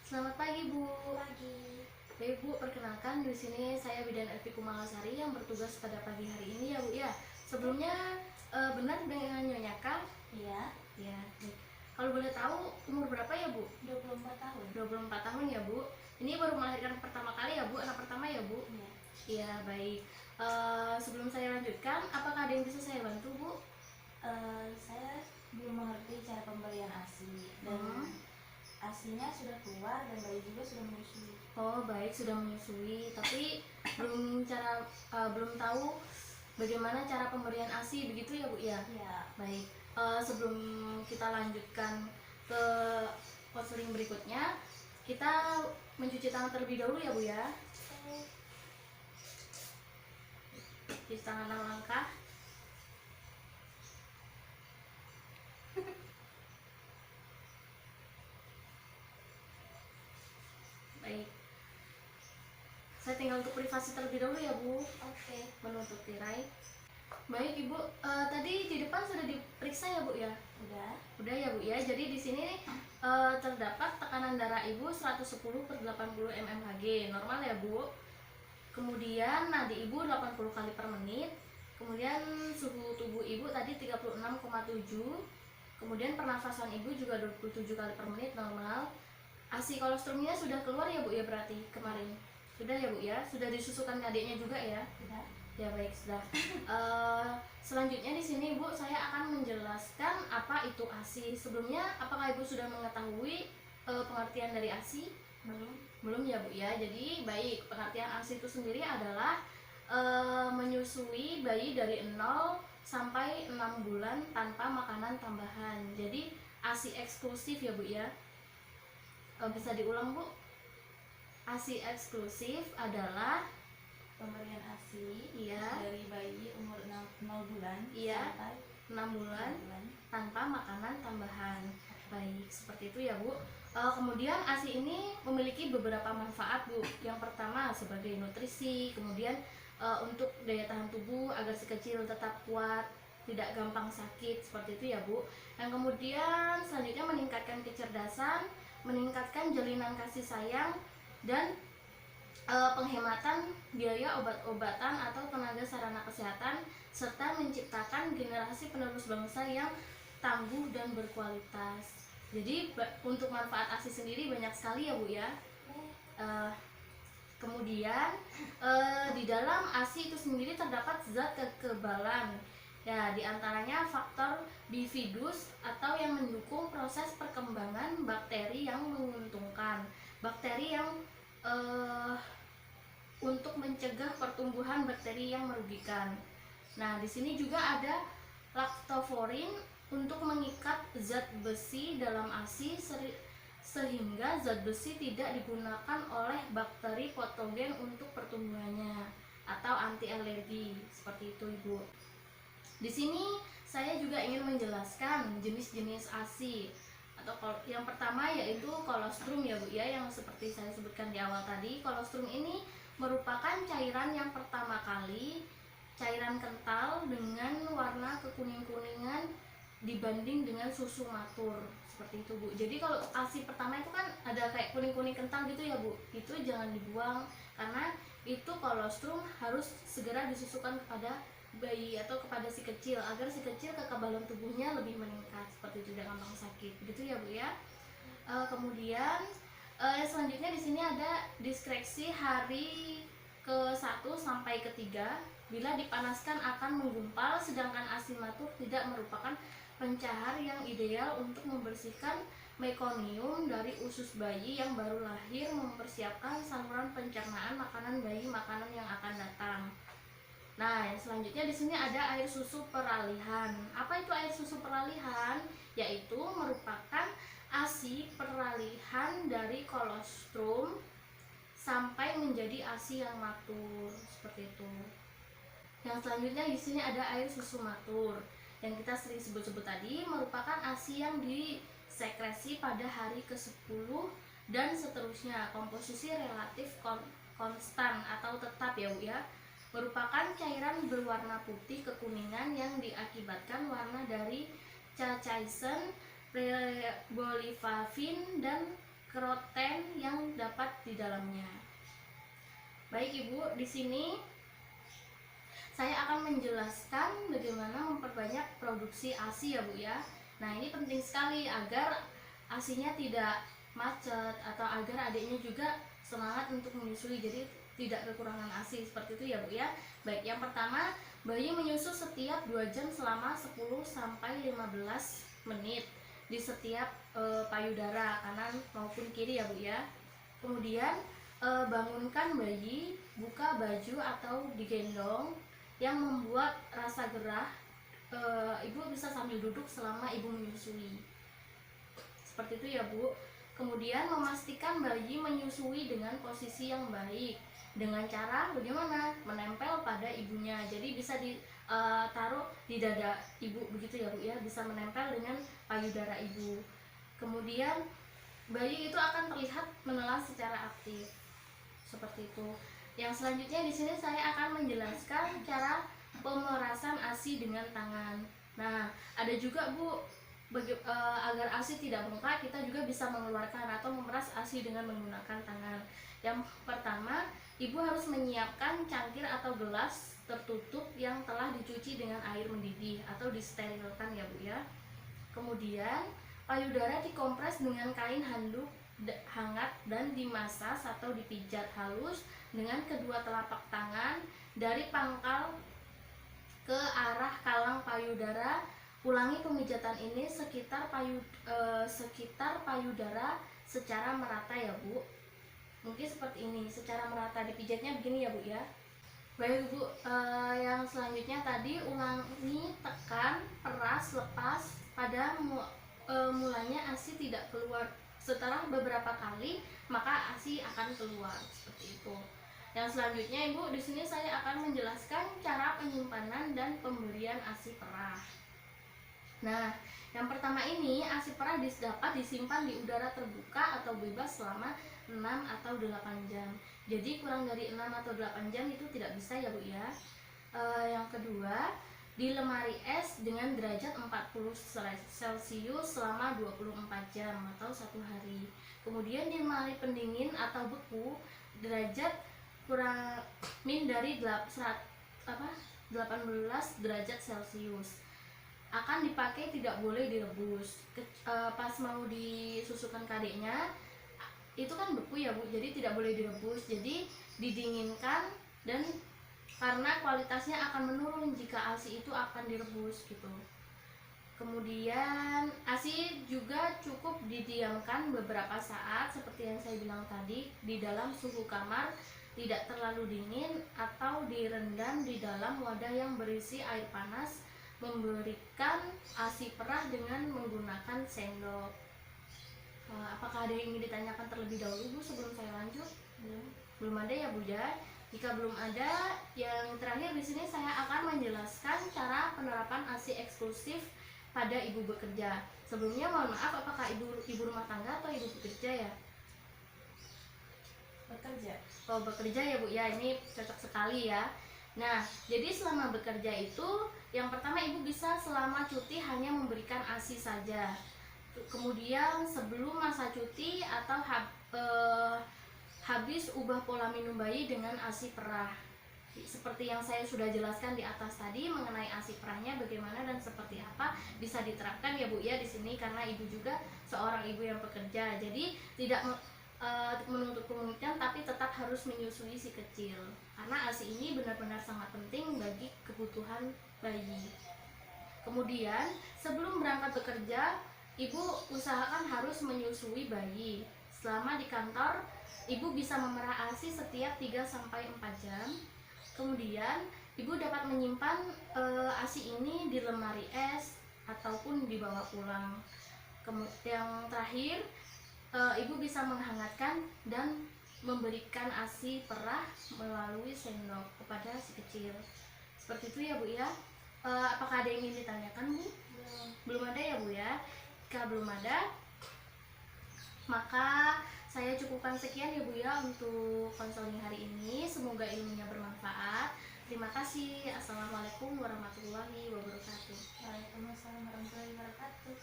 Selamat pagi, Bu. Pagi. Baik, Bu, perkenalkan di sini saya Bidan Elvi Kumalasari yang bertugas pada pagi hari ini ya, Bu ya. Sebelumnya benar dengan Nyonya Kak? Iya. Ya, baik. Kalau boleh tahu umur berapa ya, Bu? 24 tahun. 24 tahun ya, Bu. Ini baru melahirkan pertama kali ya, Bu? Anak pertama ya, Bu? Iya. Iya, baik. Sebelum saya lanjutkan, apakah ada yang bisa saya bantu, Bu? Saya belum mengerti cara pemberian ASI dan ASInya sudah keluar dan bayi juga sudah menyusui. Oh, baik, sudah menyusui, tapi belum tahu bagaimana cara pemberian ASI begitu ya, Bu ya? Iya. Baik. Sebelum kita lanjutkan ke konseling berikutnya, kita mencuci tangan terlebih dahulu ya, Bu ya. Cuci tangan 6 langkah. Baik. Saya tinggal untuk privasi terlebih dahulu ya, Bu. Oke. Menutup tirai. Baik, Ibu. Tadi di depan sudah diperiksa ya, Bu ya? Udah ya, Bu ya. Jadi di sini terdapat tekanan darah Ibu 110/80 mmHg, normal ya, Bu. Kemudian nadi Ibu 80 kali per menit. Kemudian suhu tubuh Ibu tadi 36,7. Kemudian pernafasan Ibu juga 27 kali per menit, normal. ASI kolostrumnya sudah keluar ya, Bu ya, berarti kemarin? Sudah ya, Bu ya? Sudah disusukan ke adiknya juga ya? Udah. Ya, baik, sudah. Selanjutnya di sini, Bu, saya akan menjelaskan apa itu ASI. Sebelumnya, apakah Ibu sudah mengetahui pengertian dari ASI? Belum ya, Bu ya. Jadi, baik, pengertian ASI itu sendiri adalah menyusui bayi dari 0 sampai 6 bulan tanpa makanan tambahan. Jadi, ASI eksklusif ya, Bu ya. Bisa diulang, Bu? ASI eksklusif adalah Pemberian ASI Iya. dari bayi umur 0 bulan Iya. sampai 6 bulan 6 bulan tanpa makanan tambahan. Baik, seperti itu ya, Bu. Kemudian ASI ini memiliki beberapa manfaat, Bu. Yang pertama sebagai nutrisi, kemudian untuk daya tahan tubuh agar si kecil tetap kuat, tidak gampang sakit, seperti itu ya, Bu. Yang kemudian selanjutnya meningkatkan kecerdasan, meningkatkan jalinan kasih sayang, dan penghematan biaya obat-obatan atau tenaga sarana kesehatan, serta menciptakan generasi penerus bangsa yang tangguh dan berkualitas. Jadi untuk manfaat ASI sendiri banyak sekali ya, Bu ya. Kemudian di dalam ASI itu sendiri terdapat zat kekebalan. Ya, diantaranya faktor bifidus atau yang mendukung proses perkembangan bakteri yang menguntungkan. Bakteri yang untuk mencegah pertumbuhan bakteri yang merugikan. Nah, di sini juga ada laktoforin untuk mengikat zat besi dalam ASI sehingga zat besi tidak digunakan oleh bakteri patogen untuk pertumbuhannya atau anti alergi. Seperti itu, Ibu. Di sini saya juga ingin menjelaskan jenis-jenis ASI. Atau yang pertama yaitu kolostrum ya, Bu ya, yang seperti saya sebutkan di awal tadi. Kolostrum ini merupakan cairan yang pertama kali cairan kental dengan warna kekuning-kuningan dibanding dengan susu matur, seperti itu, Bu. Jadi kalau ASI pertama itu kan ada kayak kuning-kuning kental gitu ya, Bu. Itu jangan dibuang karena itu kolostrum harus segera disusukan kepada bayi atau kepada si kecil agar si kecil kekebalan tubuhnya lebih meningkat, seperti itu, tidak gampang sakit, begitu ya, Bu ya. Kemudian selanjutnya di sini ada diskresi hari ke-1 sampai ke-3. Bila dipanaskan akan menggumpal, sedangkan ASI matur tidak merupakan pencahar yang ideal untuk membersihkan mekonium dari usus bayi yang baru lahir, mempersiapkan saluran pencernaan makanan bayi makanan yang akan datang. Nah, yang selanjutnya di sini ada air susu peralihan. Apa itu air susu peralihan? Yaitu merupakan ASI peralihan dari kolostrum sampai menjadi ASI yang matur, seperti itu. Yang selanjutnya di sini ada air susu matur. Yang kita sering sebut-sebut tadi merupakan ASI yang disekresi pada hari ke-10 dan seterusnya. Komposisi relatif konstan atau tetap ya, Bu ya. Merupakan cairan berwarna putih kekuningan yang diakibatkan warna dari capsaicin, riboliflavin, dan keroten di dalamnya. Baik Ibu, di sini saya akan menjelaskan bagaimana memperbanyak produksi ASI ya Bu ya. Nah, ini penting sekali agar ASINya tidak macet atau agar adiknya juga semangat untuk menyusui, jadi tidak kekurangan ASI seperti itu ya Bu ya. Baik, yang pertama, bayi menyusu setiap 2 jam selama 10 sampai 15 menit di setiap payudara kanan maupun kiri ya Bu ya. Kemudian bangunkan bayi, buka baju atau digendong yang membuat rasa gerah. Ibu bisa sambil duduk selama ibu menyusui. Seperti itu ya Bu. Kemudian memastikan bayi menyusui dengan posisi yang baik. Dengan cara bagaimana? Menempel pada ibunya. Jadi bisa ditaruh di dada ibu begitu ya Bu ya. Bisa menempel dengan payudara ibu. Kemudian bayi itu akan terlihat menelan secara aktif. Seperti itu. Yang selanjutnya di sini saya akan menjelaskan cara pemerasan ASI dengan tangan. Nah, ada juga Bu, agar ASI tidak bengkak, kita juga bisa mengeluarkan atau memeras ASI dengan menggunakan tangan. Yang pertama, ibu harus menyiapkan cangkir atau gelas tertutup yang telah dicuci dengan air mendidih atau disterilkan ya Bu ya. Kemudian payudara dikompres dengan kain handuk hangat dan dimasas atau dipijat halus dengan kedua telapak tangan dari pangkal ke arah kalang payudara. Ulangi pemijatan ini sekitar payudara secara merata ya Bu. Mungkin seperti ini, secara merata, dipijatnya begini ya Bu ya. Baik Bu, yang selanjutnya tadi ulangi, tekan, peras, lepas. Pada mulanya ASI tidak keluar. Setelah beberapa kali maka ASI akan keluar seperti itu. Yang selanjutnya Ibu, di sini saya akan menjelaskan cara penyimpanan dan pemberian ASI perah. Nah, yang pertama ini ASI perah dapat disimpan di udara terbuka atau bebas selama 6 atau 8 jam. Jadi kurang dari 6 atau 8 jam itu tidak bisa ya Bu ya. Yang kedua, di lemari es dengan derajat 40 Celcius selama 24 jam atau 1 hari. Kemudian di lemari pendingin atau beku derajat kurang min dari 18 derajat Celcius. Akan dipakai, tidak boleh direbus. Pas mau disusukan ke adiknya itu kan beku ya Bu, jadi tidak boleh direbus. Jadi didinginkan, dan karena kualitasnya akan menurun jika ASI itu akan direbus gitu. Kemudian ASI juga cukup didiamkan beberapa saat seperti yang saya bilang tadi di dalam suhu kamar, tidak terlalu dingin, atau direndam di dalam wadah yang berisi air panas. Memberikan ASI perah dengan menggunakan sendok. Apakah ada yang ingin ditanyakan terlebih dahulu Bu sebelum saya lanjut? Belum ada ya Bu ya. Jika belum ada, yang terakhir di sini saya akan menjelaskan cara penerapan ASI eksklusif pada ibu bekerja. Sebelumnya mohon maaf, apakah ibu rumah tangga atau ibu bekerja ya? Bekerja. Oh, bekerja ya Bu ya, ini cocok sekali ya. Nah, jadi selama bekerja itu yang pertama ibu bisa selama cuti hanya memberikan ASI saja. Kemudian sebelum masa cuti atau habis ubah pola minum bayi dengan ASI perah. Seperti yang saya sudah jelaskan di atas tadi mengenai ASI perahnya bagaimana dan seperti apa, bisa diterapkan ya Bu ya di sini, karena ibu juga seorang ibu yang bekerja. Jadi tidak menuntut kemudian, tapi tetap harus menyusui si kecil. Karena ASI ini benar-benar sangat penting bagi kebutuhan bayi. Kemudian sebelum berangkat bekerja, ibu usahakan harus menyusui bayi. Selama di kantor, ibu bisa memerah ASI setiap 3-4 jam. Kemudian ibu dapat menyimpan ASI ini di lemari es ataupun dibawa pulang. Yang terakhir, ibu bisa menghangatkan dan memberikan ASI perah melalui sendok kepada si kecil. Seperti itu ya Bu ya. Apakah ada yang ingin ditanyakan Bu? Belum ada ya Bu ya. Jika belum ada, maka saya cukupkan sekian ya Bu ya untuk konseling hari ini. Semoga ilmunya bermanfaat. Terima kasih. Assalamualaikum warahmatullahi wabarakatuh. Waalaikumsalam warahmatullahi wabarakatuh.